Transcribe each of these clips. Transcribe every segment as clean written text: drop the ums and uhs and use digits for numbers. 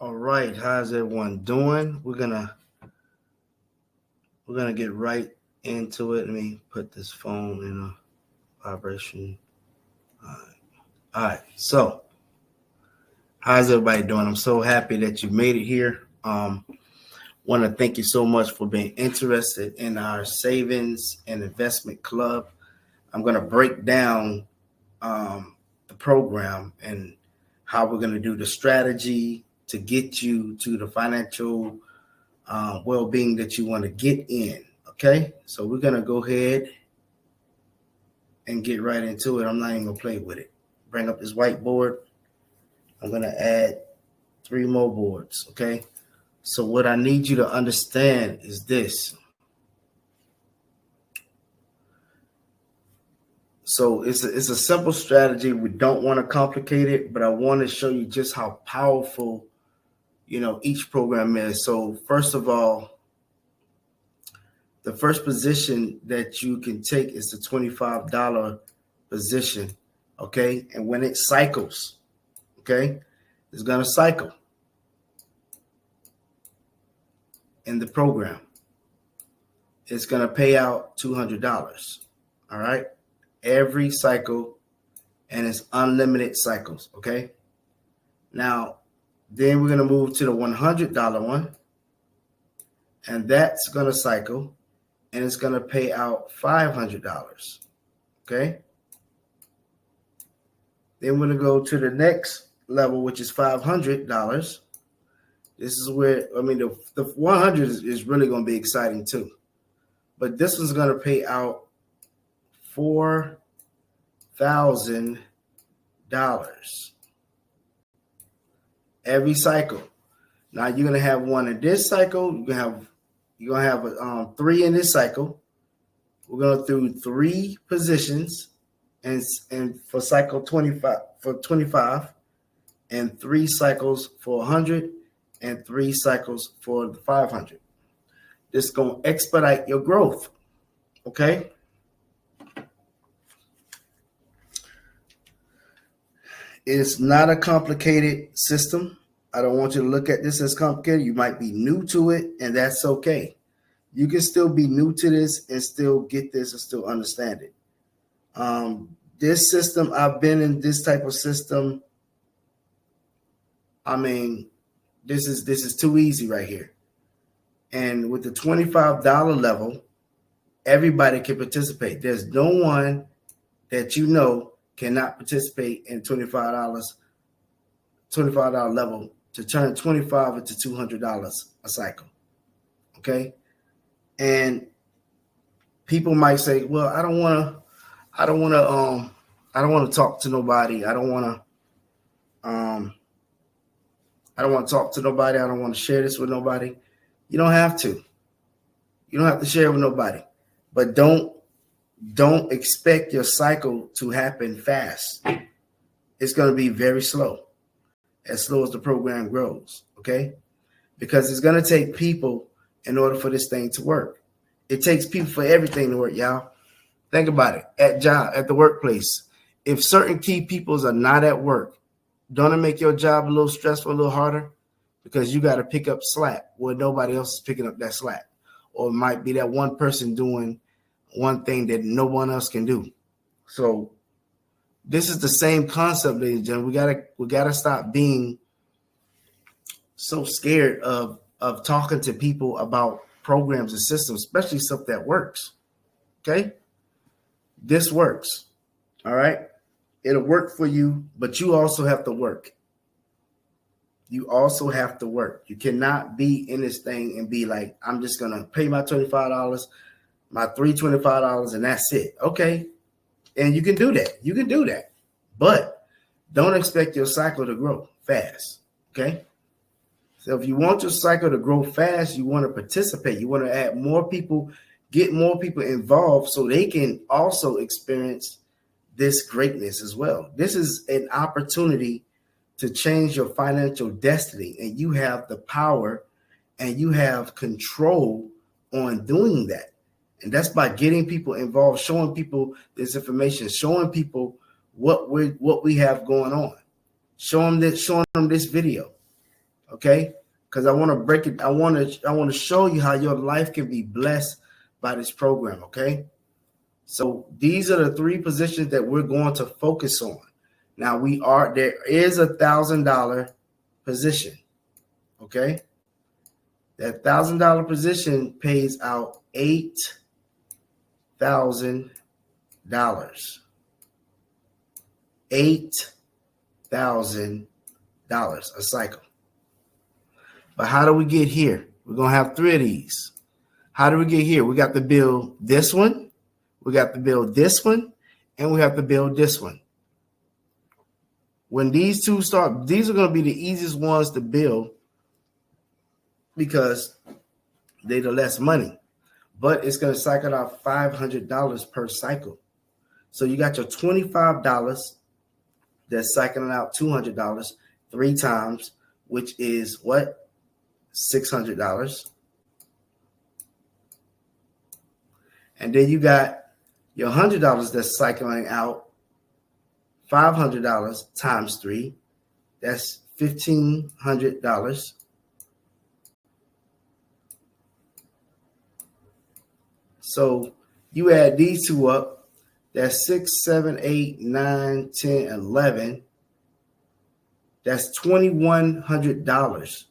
All right, how's everyone doing? We're gonna get right into it. Let me put this phone in a vibration. All right. So how's everybody doing? I'm so happy that you made it here. Want to thank you so much for being interested in our savings and investment club. I'm gonna break down the program and how we're gonna do the strategy to get you to the financial well-being that you want to get in. Okay, so we're gonna go ahead and get right into it. I'm not even gonna play with it. Bring up this whiteboard. I'm gonna add 3 more boards. Okay, so what I need you to understand is this. So it's a simple strategy. We don't want to complicate it, but I want to show you just how powerful each program is. So first of all, the first position that you can take is the $25 position, okay? And when it cycles, okay, it's going to cycle in the program. It's going to pay out $200, all right? Every cycle, and it's unlimited cycles, okay? Now, then we're going to move to the $100 one, and that's going to cycle. And it's going to pay out $500, okay? Then we're going to go to the next level, which is $500. This is where, the 100 is really going to be exciting too. But this one's going to pay out $4,000 every cycle. Now you're going to have one in this cycle. You're going to have 3 in this cycle. We're going through 3 positions and for cycle 25, and 3 cycles for 100 and 3 cycles for the 500. This is going to expedite your growth, okay? It's not a complicated system. I don't want you to look at this as complicated. You might be new to it, and that's okay. You can still be new to this and still get this and still understand it. This system, I've been in this type of system. This is too easy right here. And with the $25 level, everybody can participate. There's no one that cannot participate in $25 level to turn 25 into $200 a cycle. Okay. And people might say, well, I don't want to talk to nobody. I don't want to talk to nobody. I don't want to share this with nobody. You don't have to. You don't have to share with nobody. But don't expect your cycle to happen fast. It's going to be very slow as the program grows, okay? Because it's going to take people in order for this thing to work. It takes people for everything to work, y'all. Think about it. At the workplace, if certain key peoples are not at work, don't it make your job a little stressful, a little harder? Because you got to pick up slack where nobody else is picking up that slack. Or it might be that one person doing one thing that no one else can do. So this is the same concept, ladies and gentlemen. We gotta stop being so scared of talking to people about programs and systems, especially stuff that works. Okay? This works. All right? It'll work for you, but you also have to work. You also have to work. You cannot be in this thing and be like, I'm just going to pay my $25, my $325, and that's it. Okay. And you can do that. You can do that. But don't expect your cycle to grow fast. Okay. So if you want your cycle to grow fast, you want to participate. You want to add more people, get more people involved so they can also experience this greatness as well. This is an opportunity to change your financial destiny, and you have the power and you have control on doing that. And that's by getting people involved, showing people this information, showing people what we have going on, showing them this video, Okay, because I want to break it. I want to show you how your life can be blessed by this program. Okay, so these are the 3 positions that we're going to focus on. Now there is $1,000 position. Okay, that $1,000 position pays out $8,000. $8,000 a cycle. But how do we get here? We're going to have 3 of these. How do we get here? We got to build this one. We got to build this one. And we have to build this one. When these 2 start, these are going to be the easiest ones to build because they're the less money. But it's going to cycle out $500 per cycle. So you got your $25 that's cycling out $200 3 times, which is what? $600. And then you got your $100 that's cycling out $500 times 3. That's $1,500. So you add these 2 up. That's 6, 7, 8, 9, 10, 11. That's $2,100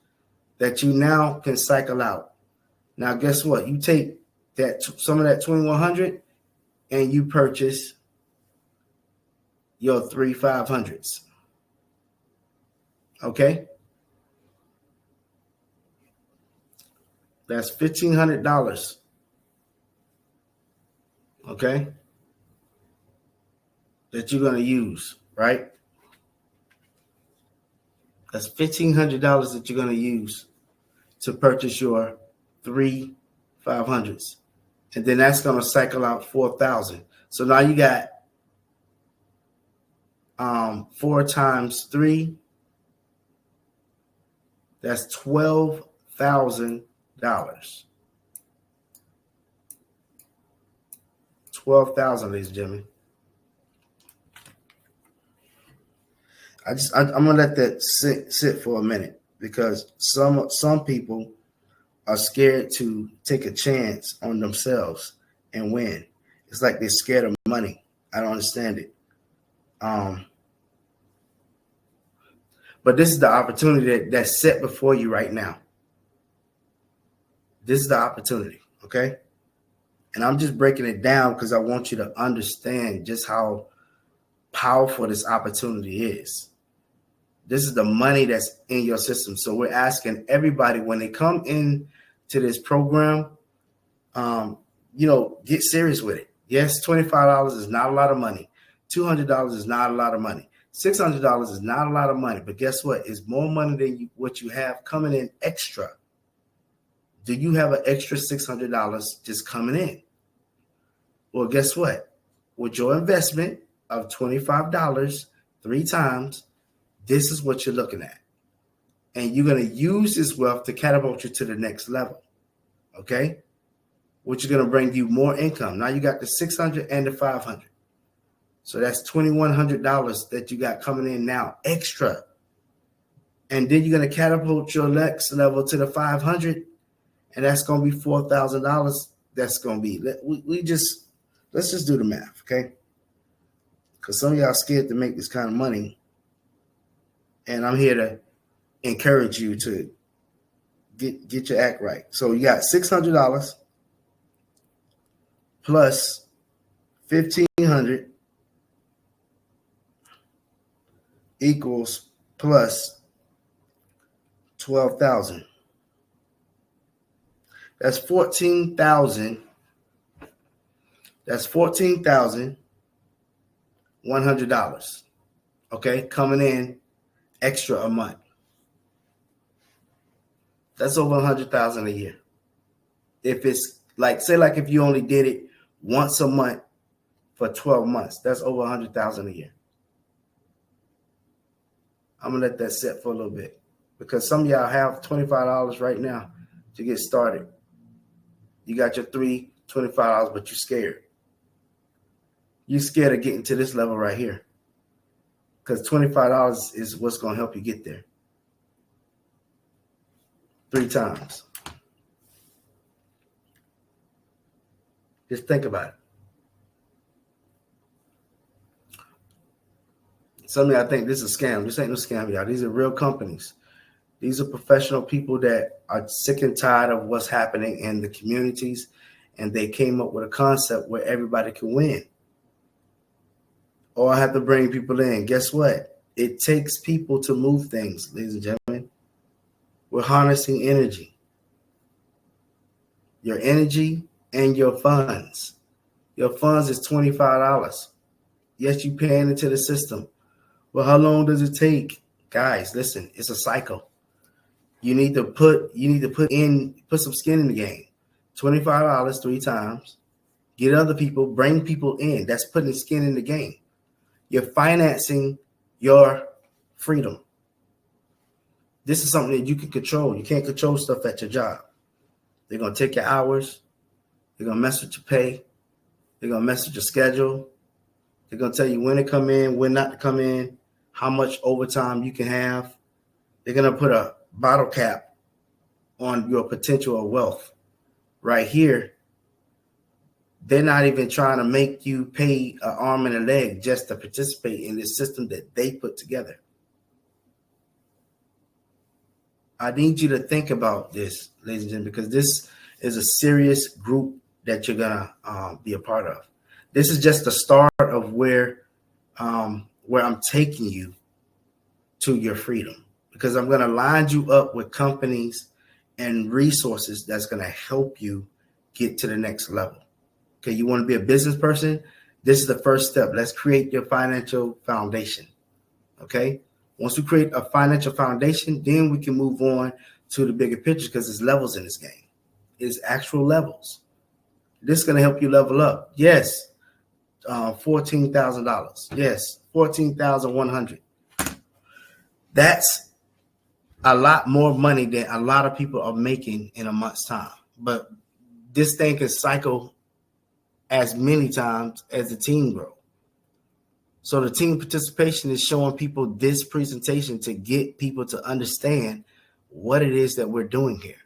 that you now can cycle out. Now, guess what? You take some of that $2,100 and you purchase your 3 500s. Okay? That's $1,500. Okay? That you're going to use, right? That's $1,500 that you're going to use to purchase your 3 500s. And then that's going to cycle out 4,000. So now you got 4 times 3. That's $12,000. $12,000, ladies and gentlemen. I'm gonna let that sit for a minute because some people are scared to take a chance on themselves and win. It's like they're scared of money. I don't understand it. But this is the opportunity that's set before you right now. This is the opportunity, okay? And I'm just breaking it down because I want you to understand just how powerful this opportunity is. This is the money that's in your system. So we're asking everybody when they come in to this program, get serious with it. Yes, $25 is not a lot of money. $200 is not a lot of money. $600 is not a lot of money. But guess what? It's more money than what you have coming in extra. Do you have an extra $600 just coming in? Well, guess what? With your investment of $25 3 times, this is what you're looking at. And you're going to use this wealth to catapult you to the next level. Okay? Which is going to bring you more income. Now you got the $600 and the $500. So that's $2,100 that you got coming in now extra. And then you're going to catapult your next level to the $500. And that's going to be $4,000. That's going to be, let's just do the math. Okay? Because some of y'all scared to make this kind of money. And I'm here to encourage you to get your act right. So you got $600 plus $1,500 equals plus 12,000. That's 14,000. That's $14,100. Okay, coming in extra a month. That's over $100,000 a year. If it's if you only did it once a month for 12 months, that's over $100,000 a year. I'm gonna let that sit for a little bit because some of y'all have $25 right now to get started. You got your $25, but you're scared. You're scared of getting to this level right here because $25 is what's gonna help you get there. 3 times. Just think about it. Some of y'all think this is a scam. This ain't no scam, y'all. These are real companies. These are professional people that are sick and tired of what's happening in the communities, and they came up with a concept where everybody can win. Or I have to bring people in. Guess what? It takes people to move things, ladies and gentlemen. We're harnessing energy. Your energy and your funds. Your funds is $25. Yes, you're paying into the system. Well, how long does it take? Guys, listen, it's a cycle. You need to put some skin in the game. $25 3 times. Get other people, bring people in. That's putting skin in the game. You're financing your freedom. This is something that you can control. You can't control stuff at your job. They're going to take your hours. They're going to mess with your pay. They're going to mess with your schedule. They're going to tell you when to come in, when not to come in, how much overtime you can have. They're going to put a bottle cap on your potential of wealth. Right here, they're not even trying to make you pay an arm and a leg just to participate in this system that they put together. I need you to think about this, ladies and gentlemen, because this is a serious group that you're going to be a part of. This is just the start of where I'm taking you to your freedom, because I'm going to line you up with companies and resources that's going to help you get to the next level. Okay, you want to be a business person? This is the first step. Let's create your financial foundation. Okay, once we create a financial foundation, then we can move on to the bigger picture, because there's levels in this game. It's actual levels. This is going to help you level up. Yes, $14,000. Yes, $14,100. That's a lot more money than a lot of people are making in a month's time. But this thing can cycle as many times as the team grow. So the team participation is showing people this presentation to get people to understand what it is that we're doing here.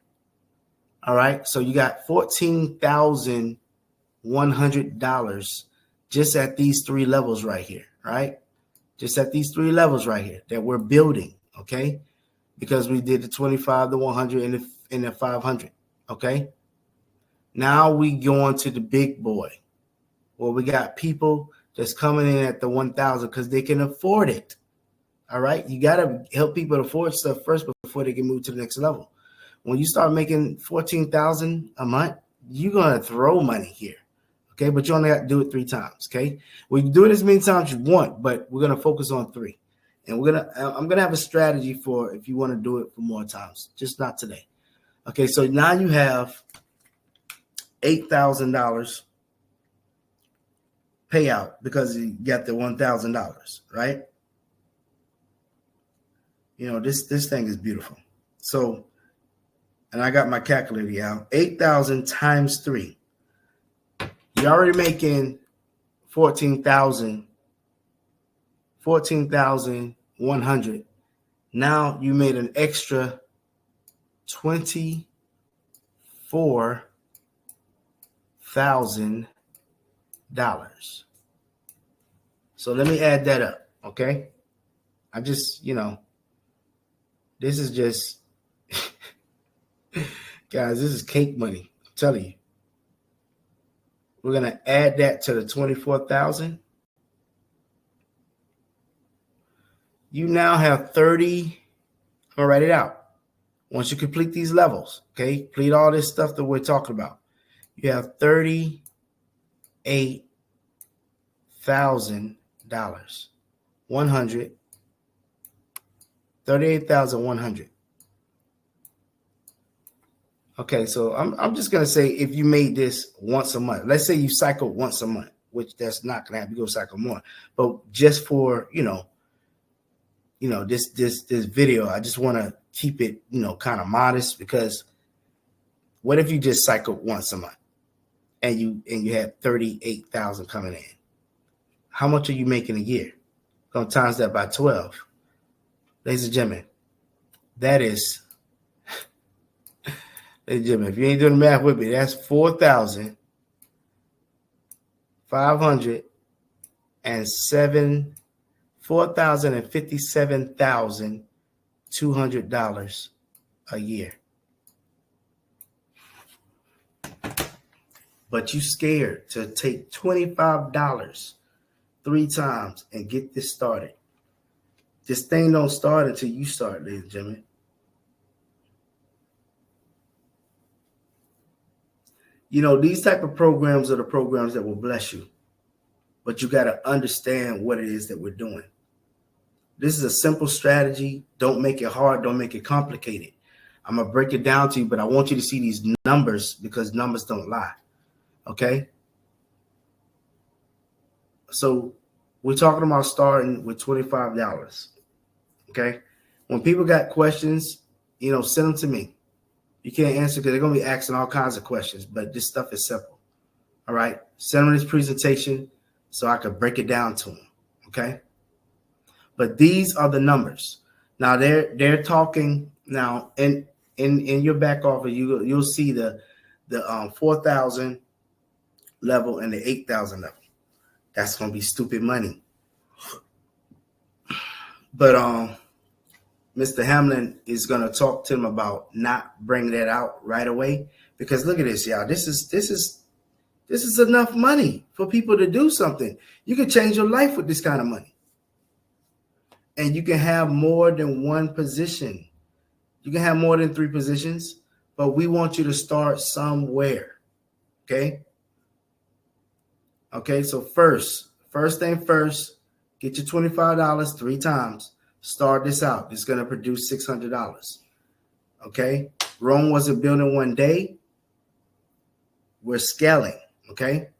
All right. So you got $14,100 just at these 3 levels right here. Right. Just at these 3 levels right here that we're building. Okay. Because we did the 25, the 100, and the 500. Okay. Now we go on to the big boy. Well, we got people that's coming in at the 1,000 because they can afford it. All right. You got to help people afford stuff first before they can move to the next level. When you start making $14,000 a month, you're going to throw money here. Okay. But you only have to do it 3 times. Okay. We can do it as many times as you want, but we're going to focus on 3. And I'm going to have a strategy for if you want to do it for more times, just not today. Okay. So now you have $8,000 payout because you got the $1,000, right? You know, this thing is beautiful. So, and I got my calculator out. 8,000 times 3. You're already making 14,100. Now you made an extra $24,000. So let me add that up, okay? I just, this is just, guys, this is cake money. I'm telling you. We're going to add that to the 24,000. You now have 30. I'm going to write it out. Once you complete these levels, okay, complete all this stuff that we're talking about, you have $38,000. 100. 38,100. Okay, so I'm just gonna say if you made this once a month, let's say you cycle once a month, which that's not gonna happen. You go cycle more, but just for this video, I just want to keep it kind of modest, because what if you just cycled once a month and you had 38,000 coming in? How much are you making a year? Gonna times that by 12. Ladies and gentlemen, that is Hey, Jimmy, if you ain't doing the math with me, that's 4,057,200 a year. But you scared to take $25 3 times and get this started. This thing don't start until you start, ladies and gentlemen. You know, these type of programs are the programs that will bless you. But you got to understand what it is that we're doing. This is a simple strategy. Don't make it hard. Don't make it complicated. I'm going to break it down to you, but I want you to see these numbers because numbers don't lie. Okay? So we're talking about starting with $25. Okay? When people got questions, you know, send them to me. You can't answer because they're going to be asking all kinds of questions, but this stuff is simple. All right? Send them this presentation so I can break it down to them. Okay? But these are the numbers. Now they're talking now in your back office. You'll see the 4,000 level and the 8,000 level. That's gonna be stupid money. But Mr. Hamlin is gonna talk to them about not bringing that out right away because look at this, y'all. This is enough money for people to do something. You can change your life with this kind of money. And you can have more than one position. You can have more than 3 positions, but we want you to start somewhere. Okay? Okay, so first thing first, get your $25 3 times. Start this out. It's going to produce $600. Okay? Rome wasn't built in one day. We're scaling. Okay?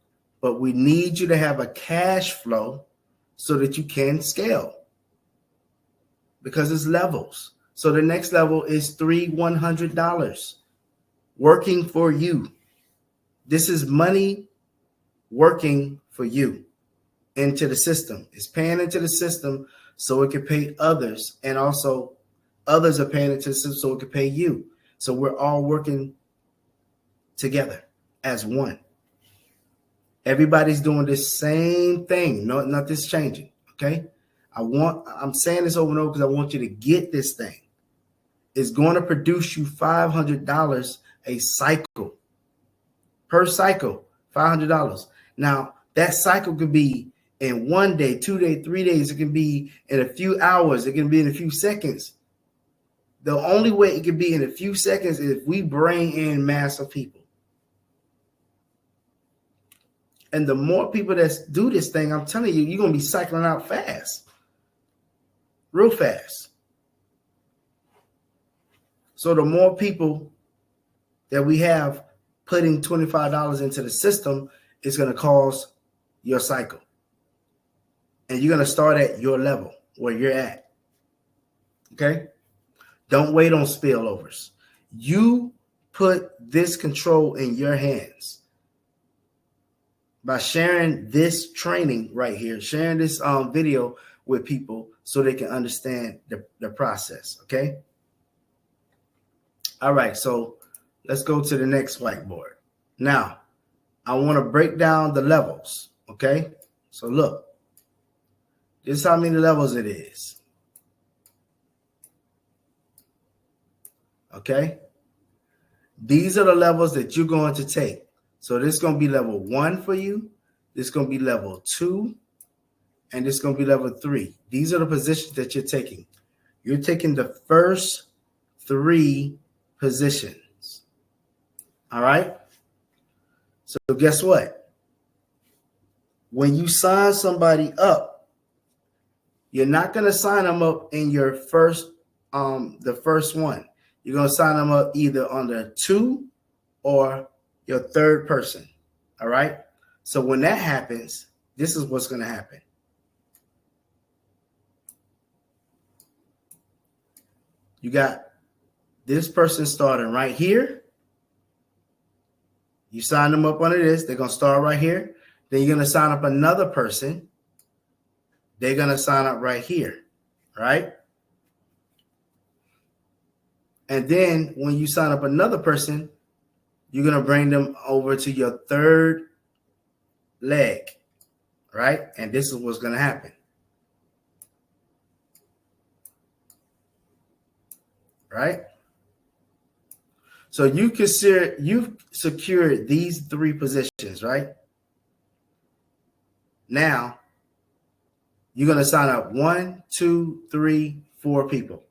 But we need you to have a cash flow so that you can scale. Because it's levels. So the next level is $100 working for you. This is money working for you into the system. It's paying into the system so it can pay others. And also others are paying into the system so it can pay you. So we're all working together as one. Everybody's doing the same thing. No, nothing's changing. Okay. I'm saying this over and over because I want you to get this thing. It's going to produce you $500 a cycle. Per cycle, $500. Now, that cycle could be in 1 day, 2 days, 3 days. It can be in a few hours. It can be in a few seconds. The only way it can be in a few seconds is if we bring in mass of people. And the more people that do this thing, I'm telling you, you're going to be cycling out fast. Real fast. So the more people that we have putting $25 into the system, it's going to cause your cycle. And you're going to start at your level where you're at. Okay? Don't wait on spillovers. You put this control in your hands by sharing this training right here, sharing this video with people so they can understand the process, okay? All right, so let's go to the next whiteboard. Now, I want to break down the levels, okay? So look, this is how many levels it is, okay? These are the levels that you're going to take. So this is going to be level 1 for you. This is going to be level 2. And this is going to be level 3. These are the positions that you're taking. You're taking the first 3 positions. All right? So guess what? When you sign somebody up, you're not going to sign them up in your first, the first one. You're going to sign them up either on the 2 or your 3rd person. All right? So when that happens, this is what's going to happen. You got this person starting right here. You sign them up under this. They're going to start right here. Then you're going to sign up another person. They're going to sign up right here, right? And then when you sign up another person, You're going to bring them over to your third leg, right? And this is what's going to happen. Right? So you've secured these 3 positions, right? Now, you're going to sign up 1, 2, 3, 4 people.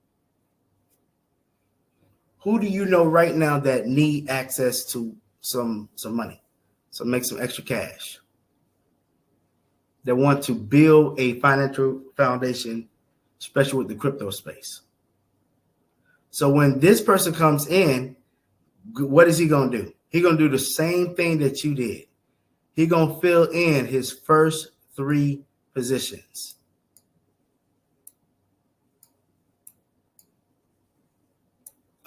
Who do you know right now that need access to some money? So make some extra cash. That want to build a financial foundation, especially with the crypto space. So when this person comes in, what is he going to do? He's going to do the same thing that you did. He's going to fill in his first 3 positions.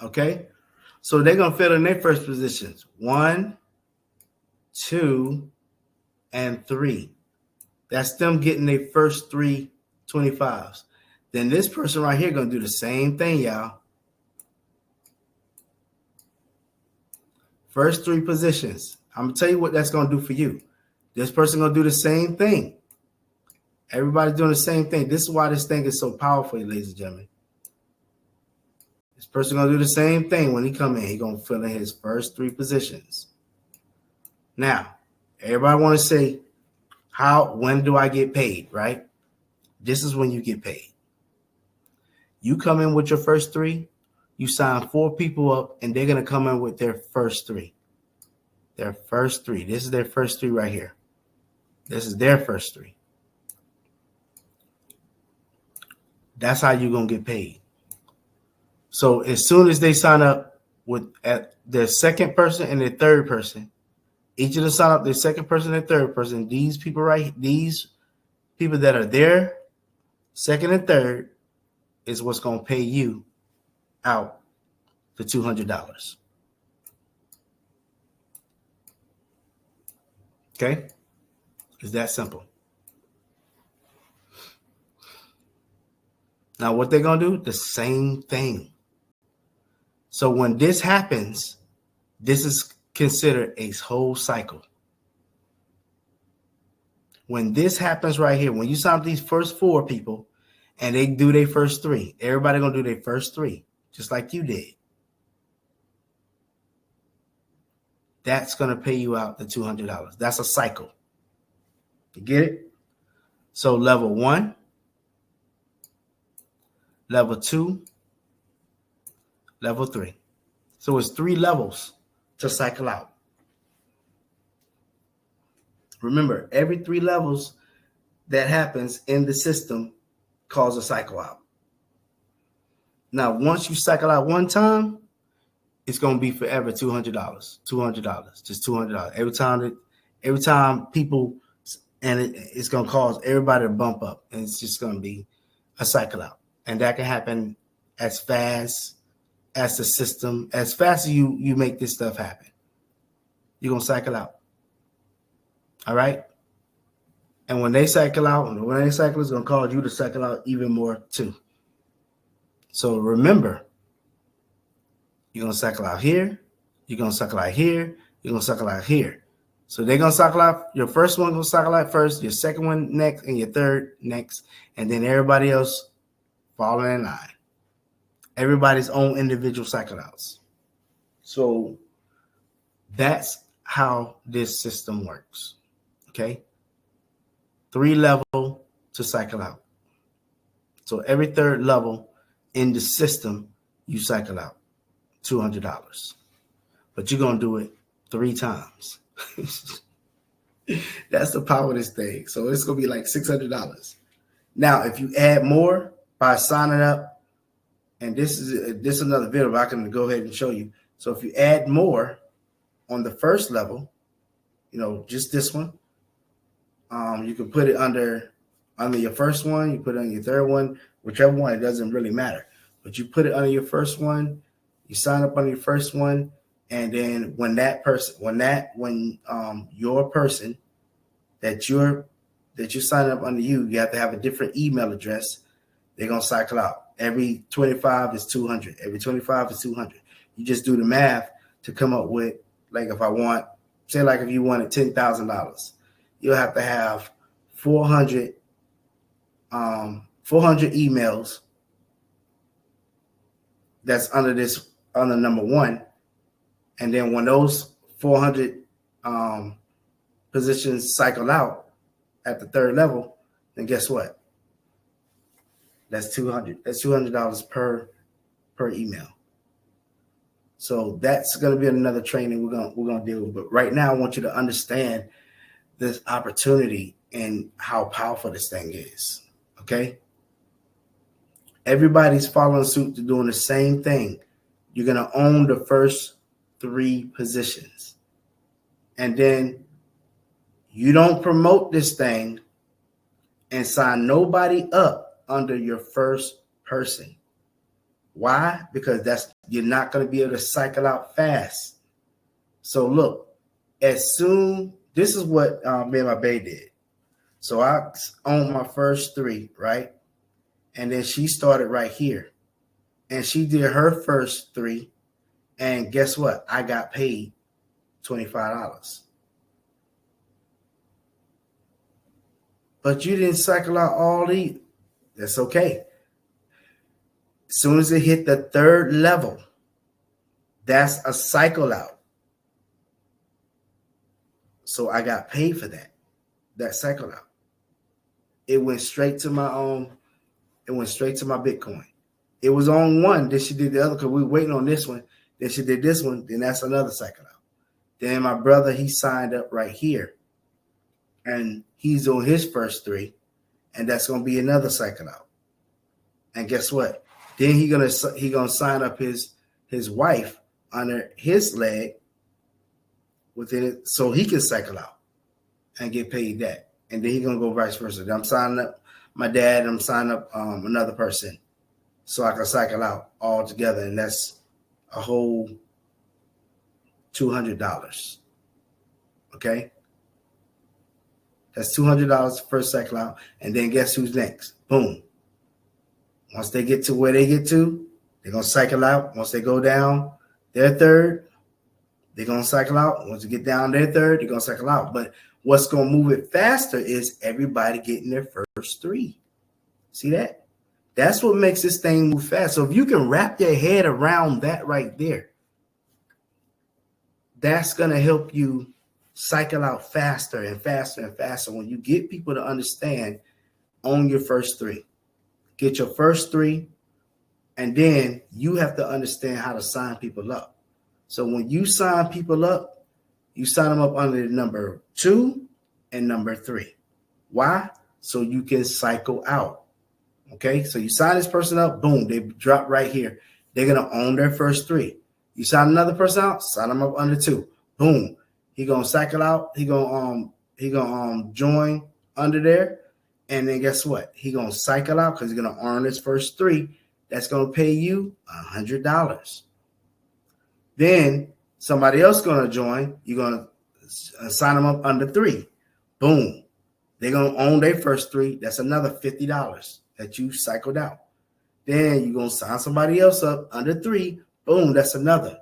Okay? So they're going to fill in their first positions. 1, 2, and 3. That's them getting their first 3 25s. Then this person right here going to do the same thing, y'all. First 3 positions. I'm going to tell you what that's going to do for you. This person going to do the same thing. Everybody's doing the same thing. This is why this thing is so powerful, ladies and gentlemen. This person going to do the same thing when he come in. He's going to fill in his first 3 positions. Now, everybody want to say, when do I get paid, right? This is when you get paid. You come in with your first 3. You sign 4 people up, and they're going to come in with their first 3. Their first 3. This is their first 3 right here. This is their first 3. That's how you're going to get paid. So as soon as they sign up with their second person and their third person, each of them sign up their second person and third person. These people that are there, second and third, is what's going to pay you out the $200. Okay? It's that simple. Now, what they're going to do? The same thing. So when this happens, this is considered a whole cycle. When this happens right here, when you sign up these first 4 people and they do their first 3, everybody going to do their first 3, just like you did. That's going to pay you out the $200. That's a cycle. You get it? So level 1, level 2, level 3. So it's 3 levels to cycle out. Remember, every 3 levels that happens in the system cause a cycle out. Now, once you cycle out one time, it's going to be forever $200, $200, just $200. Every time people, and it's going to cause everybody to bump up, and it's just going to be a cycle out. And that can happen as fast as the system, as fast as you make this stuff happen. You're going to cycle out. All right? And when they cycle out, it's going to cause you to cycle out even more too. So remember, you're going to cycle out here, you're going to cycle out here, you're going to cycle out here. So they're going to cycle out, your first one going to cycle out first, your second one next, and your third next, and then everybody else following in line. Everybody's own individual cycle outs. So that's how this system works. Okay? 3 level to cycle out. So every third level in the system, you cycle out $200. But you're going to do it 3 times. That's the power of this thing. So it's going to be like $600. Now, if you add more by signing up, and this is another video, but I can go ahead and show you. So if you add more on the first level, just this one, you can put it under your first one, you put it on your third one, whichever one, it doesn't really matter. But you put it under your first one, you sign up on your first one, and then when your person that you sign up under you have to have a different email address, they're gonna cycle out. Every 25 is 200. Every 25 is 200. You just do the math to come up with Like if if you wanted $10,000, you'll have to have 400 emails that's under number one. And then when those 400 positions cycle out at the third level, then guess what? That's $200. That's $200 per email. So that's going to be another training we're gonna deal with. But right now, I want you to understand this opportunity and how powerful this thing is. Okay. Everybody's following suit to doing the same thing. You're going to own the first 3 positions. And then you don't promote this thing and sign nobody up under your first person. Why? Because you're not going to be able to cycle out fast. So look, this is what me and my bae did. So I owned my first 3, right? And then she started right here. And she did her first 3. And guess what? I got paid $25. But you didn't cycle out all these. That's okay. As soon as it hit the 3rd level, that's a cycle out. So I got paid for that cycle out. It went straight to my Bitcoin. It was on one, then she did the other because we were waiting on this one. Then she did this one, then that's another cycle out. Then my brother, he signed up right here. And he's on his first 3, and that's gonna be another cycle out. And guess what? Then he gonna sign up his wife under his leg within it, so he can cycle out and get paid that. And then he's gonna go vice versa. Then I'm signing up my dad. I'm signing up another person, so I can cycle out all together, and that's a whole $200. Okay. That's $200 first cycle out. And then guess who's next? Boom. Once they get to where they get to, they're going to cycle out. Once they go down their 3rd, they're going to cycle out. Once they get down their 3rd, they're going to cycle out. But what's going to move it faster is everybody getting their first 3. See that? That's what makes this thing move fast. So if you can wrap your head around that right there, that's going to help you cycle out faster and faster and faster. When you get people to understand, own your first 3. Get your first 3, and then you have to understand how to sign people up. So when you sign people up, you sign them up under number 2 and number 3. Why? So you can cycle out. Okay, so you sign this person up, boom, they drop right here. They're going to own their first 3. You sign another person out, sign them up under 2. Boom. He gonna cycle out. He gonna join under there, and then guess what? He gonna cycle out because he's gonna earn his first 3. That's gonna pay you $100. Then somebody else gonna join. You're gonna sign them up under 3. Boom. They're gonna own their first 3. That's another $50 that you cycled out. Then you're gonna sign somebody else up under 3. Boom. That's another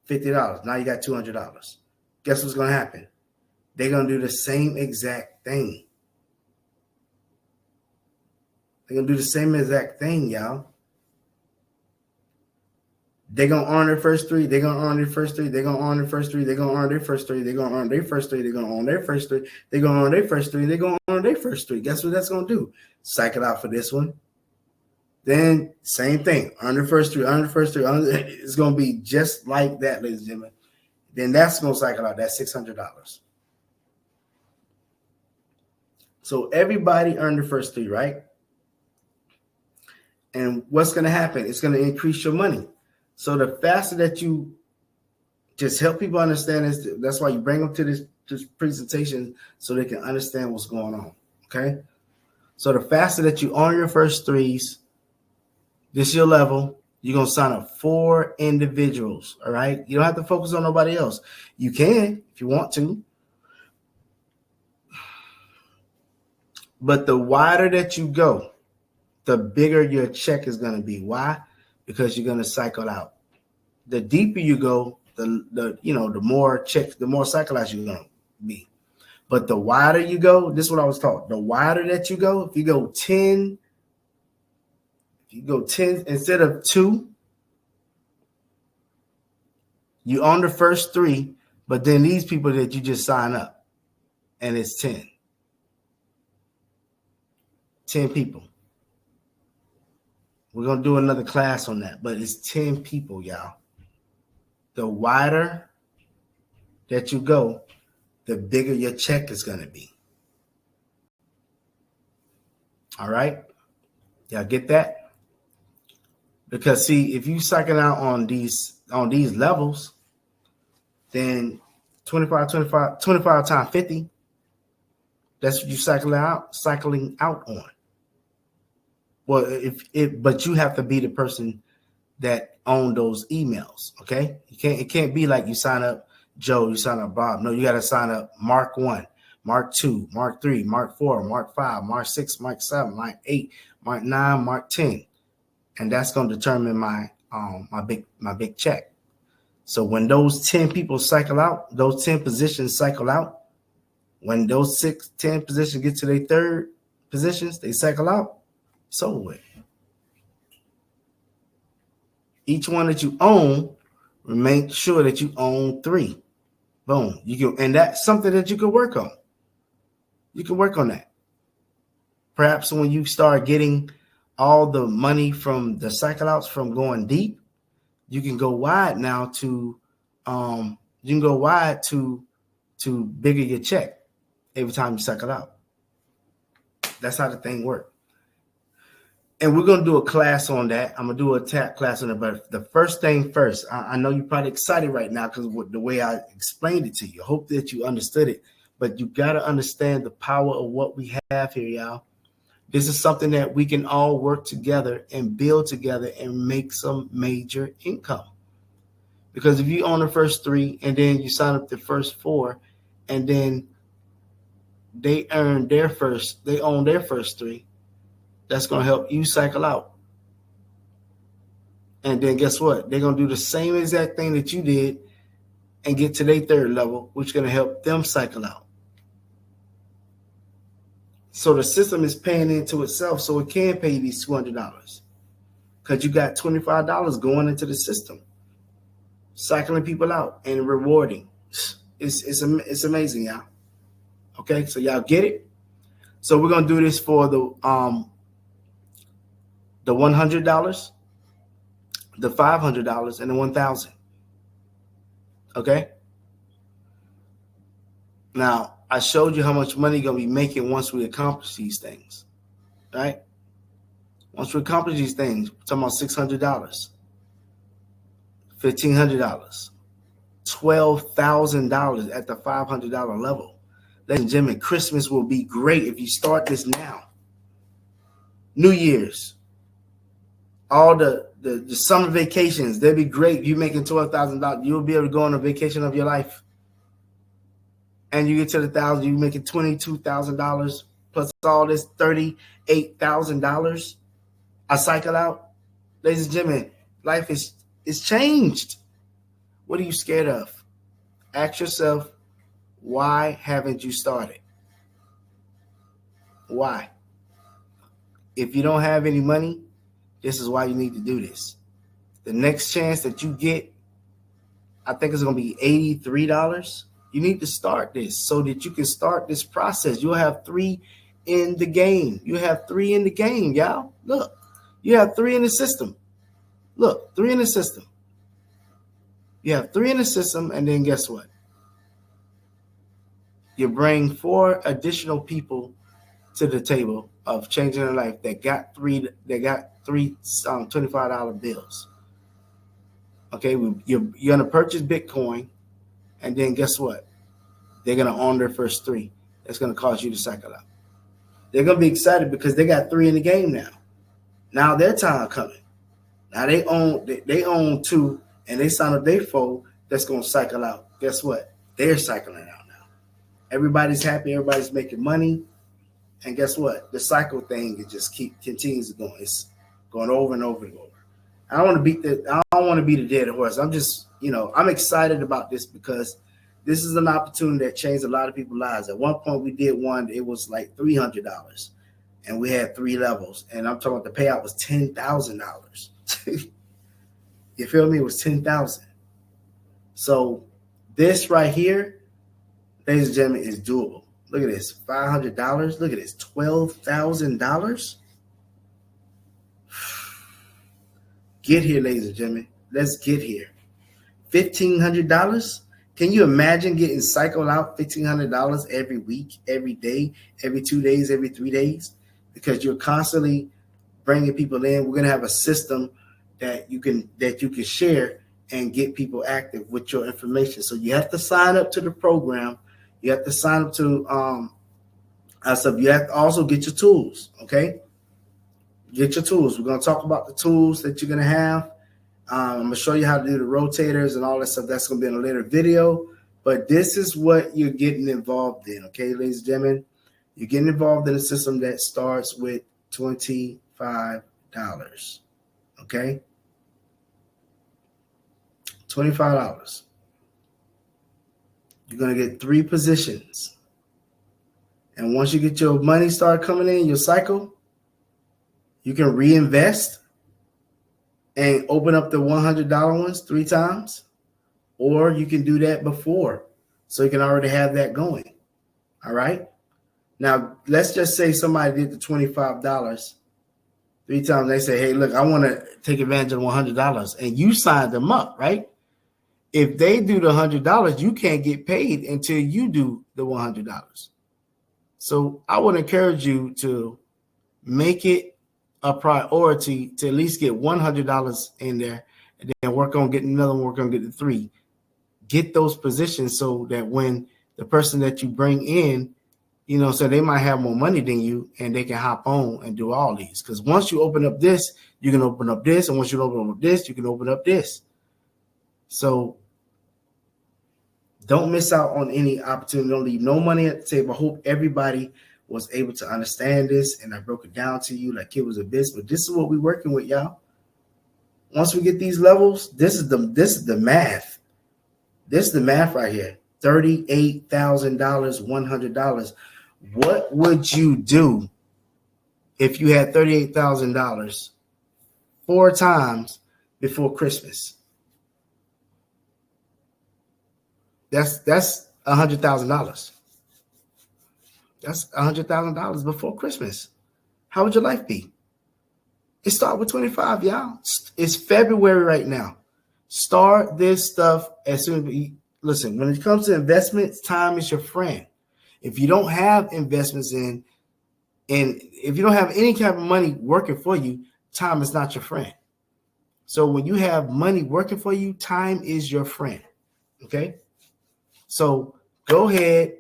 $50. Now you got $200. Guess what's going to happen? They're going to do the same exact thing. They're going to do the same exact thing, y'all. They're going to earn their first 3. They're going to earn their first 3. They're going to earn their first 3. They're going to earn their first 3. They're going to earn their first 3. They're going to earn their first 3. They're going to earn their first 3. They're going to earn their first 3. Guess what that's going to do? Cycle out for this one. Then same thing. Earn the first 3. Earn the first 3. It's going to be just like that, ladies and gentlemen. Then that's going to cycle out. That's $600. So everybody earned the first 3, right? And what's going to happen? It's going to increase your money. So the faster that you just help people understand this, that's why you bring them to this presentation so they can understand what's going on. Okay. So the faster that you earn your first 3s, this is your level. You're going to sign up 4 individuals. All right. You don't have to focus on nobody else. You can if you want to. But the wider that you go, the bigger your check is going to be. Why? Because you're going to cycle out. The deeper you go, the more checks, the more cycle outs you're gonna be. But the wider you go, this is what I was taught. The wider that you go, if you go 10 instead of 2, you on the first 3, but then these people that you just sign up, and it's 10 people. We're going to do another class on that, but it's 10 people, y'all. The wider that you go, the bigger your check is going to be. All right? Y'all get that? Because see, if you cycle out on these levels, then 25 times 50, that's what you cycling out on. Well, but you have to be the person that own those emails, okay? It can't be like you sign up Joe, you sign up Bob. No, you got to sign up Mark 1, Mark 2, Mark 3, Mark 4, Mark 5, Mark 6, Mark 7, Mark 8, Mark 9, Mark 10. And that's going to determine my big check. So when those 10 people cycle out, those 10 positions cycle out, when those 10 positions get to their third positions, they cycle out, it's over with. Each one that you own, make sure that you own 3. Boom. And that's something that you can work on. You can work on that. Perhaps when you start getting all the money from the cycle outs from going deep, you can go wide now to bigger your check every time you cycle out. That's how the thing works. And we're going to do a class on that. I'm going to do a tap class on it. But the first thing first, I know you're probably excited right now because the way I explained it to you. I hope that you understood it. But you got to understand the power of what we have here, y'all. This is something that we can all work together and build together and make some major income. Because if you own the first 3 and then you sign up the first 4 and then they own their first 3, that's going to help you cycle out. And then guess what? They're going to do the same exact thing that you did and get to their third level, which is going to help them cycle out. So the system is paying into itself so it can pay you these $200 because you got $25 going into the system, cycling people out and rewarding. It's amazing, y'all. Okay, so y'all get it? So we're going to do this for the $100, the $500, and the $1,000. Okay? Now, I showed you how much money you're going to be making once we accomplish these things, right? Once we accomplish these things, we're talking about $600, $1,500, $12,000 at the $500 level. Ladies and gentlemen, Christmas will be great if you start this now. New Year's, all the summer vacations, they'll be great. You making $12,000, you'll be able to go on a vacation of your life. And you get to the $1,000, you making $22,000 plus all this $38,000. I cycle out. Ladies and gentlemen, life is changed. What are you scared of? Ask yourself, why haven't you started? Why? If you don't have any money, this is why you need to do this. The next chance that you get, I think it's going to be $83. You need to start this so that you can start this process. You'll have 3 in the game. You have 3 in the game, y'all. Look, you have 3 in the system. Look, 3 in the system. You have 3 in the system, and then guess what? You bring 4 additional people to the table of changing their life that got 3 $25 bills. Okay, you're going to purchase Bitcoin. And then guess what? They're going to own their first 3. That's going to cause you to cycle out. They're going to be excited because they got 3 in the game now. Now their time coming. Now they own 2 and they sign up their 4 that's going to cycle out. Guess what? They're cycling out now. Everybody's happy. Everybody's making money. And guess what? The cycle thing, it just continues going. It's going over and over and over. I don't want to beat the. I don't want to beat a dead horse. I'm just, I'm excited about this because this is an opportunity that changed a lot of people's lives. At one point, we did one. It was like $300, and we had 3 levels. And I'm talking about the payout was $10,000. You feel me? It was $10,000. So this right here, ladies and gentlemen, is doable. Look at this, $500. Look at this, $12,000. Get here, ladies and gentlemen. Let's get here. $1,500. Can you imagine getting cycled out $1,500 every week, every day, every 2 days, every 3 days? Because you're constantly bringing people in. We're gonna have a system that you can share and get people active with your information. So you have to sign up to the program. You have to sign up to stuff. You have to also get your tools. Okay. Get your tools. We're going to talk about the tools that you're going to have. I'm going to show you how to do the rotators and all that stuff. That's going to be in a later video. But this is what you're getting involved in. Okay, ladies and gentlemen, you're getting involved in a system that starts with $25. Okay, $25. You're going to get 3 positions. And once you get your money start coming in, your cycle, you can reinvest and open up the $100 ones 3 times, or you can do that before, so you can already have that going. All right. Now, let's just say somebody did the $25 3 times. They say, hey, look, I want to take advantage of $100, and you signed them up, right? If they do the $100, you can't get paid until you do the $100. So I would encourage you to make it a priority to at least get $100 in there, and then work on getting another one, work on getting 3. Get those positions so that when the person that you bring in, so they might have more money than you, and they can hop on and do all these. Because once you open up this, you can open up this, and once you open up this, you can open up this. So don't miss out on any opportunity. Don't leave no money at the table. I hope everybody was able to understand this, and I broke it down to you like it was a business. But this is what we're working with, y'all. Once we get these levels, this is the math. This is the math right here. $38,000, $100. What would you do if you had $38,000 4 times before Christmas? That's $100,000. That's $100,000 before Christmas. How would your life be? It started with 25, y'all. It's February right now. Start this stuff as soon as listen, when it comes to investments, time is your friend. If you don't have investments in, and if you don't have any kind of money working for you, time is not your friend. So when you have money working for you, time is your friend. Okay? So go ahead,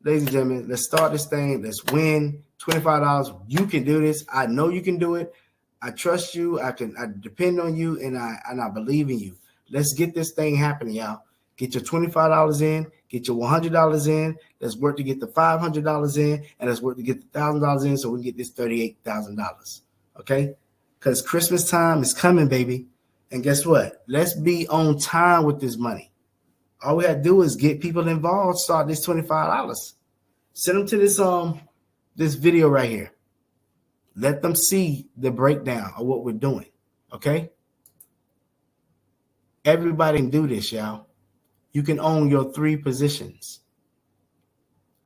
ladies and gentlemen, let's start this thing. Let's win $25. You can do this. I know you can do it. I trust you. I depend on you, and I believe in you. Let's get this thing happening, y'all. Get your $25 in, get your $100 in. Let's work to get the $500 in, and let's work to get the $1,000 in so we can get this $38,000. Okay? Because Christmas time is coming, baby. And guess what? Let's be on time with this money. All we have to do is get people involved, start this $25. Send them to this video right here. Let them see the breakdown of what we're doing. Okay? Everybody can do this, y'all. You can own your 3 positions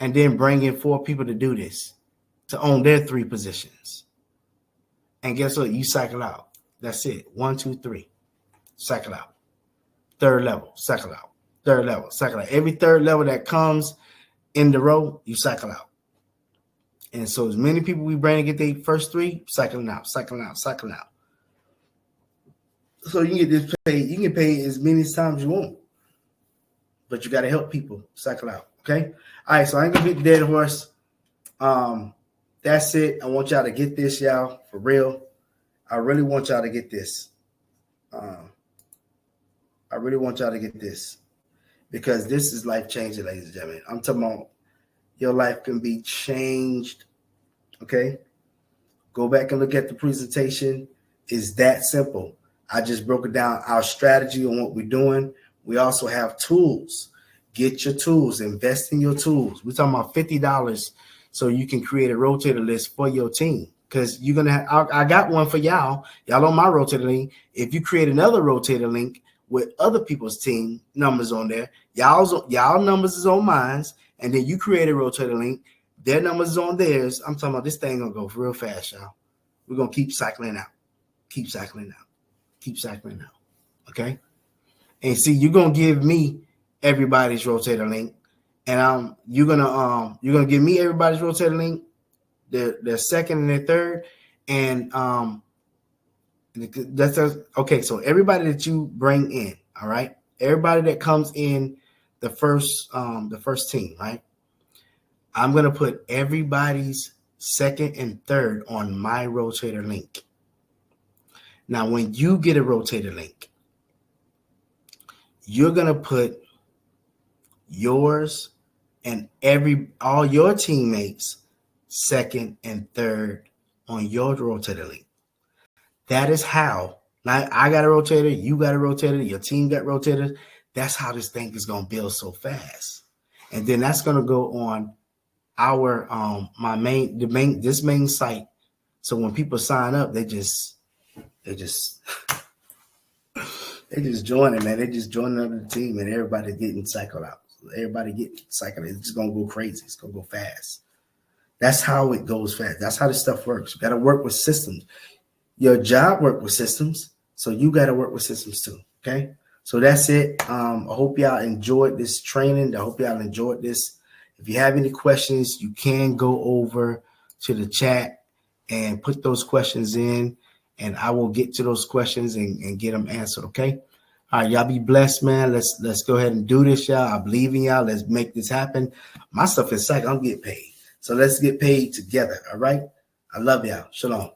and then bring in 4 people to do this, to own their 3 positions. And guess what? You cycle out. That's it. 1, 2, 3. Cycle out. 3rd level. Cycle out. 3rd level. Cycle out. Every 3rd level that comes in the row, you cycle out. And so as many people we bring to get their first 3, cycling out, cycling out, cycling out. So you can get this paid. You can pay as many times you want. But you got to help people cycle out. Okay? All right, so I ain't going to beat the dead horse. That's it. I want y'all to get this, y'all, for real. I really want y'all to get this. I really want y'all to get this, because this is life-changing, ladies and gentlemen. I'm talking about your life can be changed. Okay? Go back and look at the presentation. It's that simple. I just broke it down, our strategy on what we're doing. We also have tools. Get your tools, invest in your tools. We're talking about $50 so you can create a rotator list for your team. Because you're going to have, I got one for y'all. Y'all on my rotator link. If you create another rotator link with other people's team numbers on there, y'all numbers is on mine, and then you create a rotator link, their numbers is on theirs. I'm talking about this thing going to go real fast, y'all. We're going to keep cycling out. Keep cycling out. Keep cycling out. Okay? And see, you're going to give me everybody's rotator link, and you're gonna give me everybody's rotator link, their second and their third, and that's okay. So everybody that you bring in, all right, everybody that comes in the first team, right, I'm gonna put everybody's second and third on my rotator link. Now, when you get a rotator link, you're gonna put yours and all your teammates second and third on your rotator link. That is how. Now I got a rotator, you got a rotator, your team got rotators. That's how this thing is going to build so fast. And then that's going to go on our this main site. So when people sign up, they just joining, man. They just joining up the team, and everybody getting cycled out. Everybody getting cycled. It's just gonna go crazy. It's gonna go fast. That's how it goes fast. That's how this stuff works. You got to work with systems. Your job work with systems, so you got to work with systems too. Okay. So that's it. I hope y'all enjoyed this training. I hope y'all enjoyed this. If you have any questions, you can go over to the chat and put those questions in, and I will get to those questions and get them answered. Okay. All right, y'all be blessed, man. Let's go ahead and do this, y'all. I believe in y'all. Let's make this happen. My stuff is psych. I'm getting paid. So let's get paid together. All right. I love y'all. Shalom.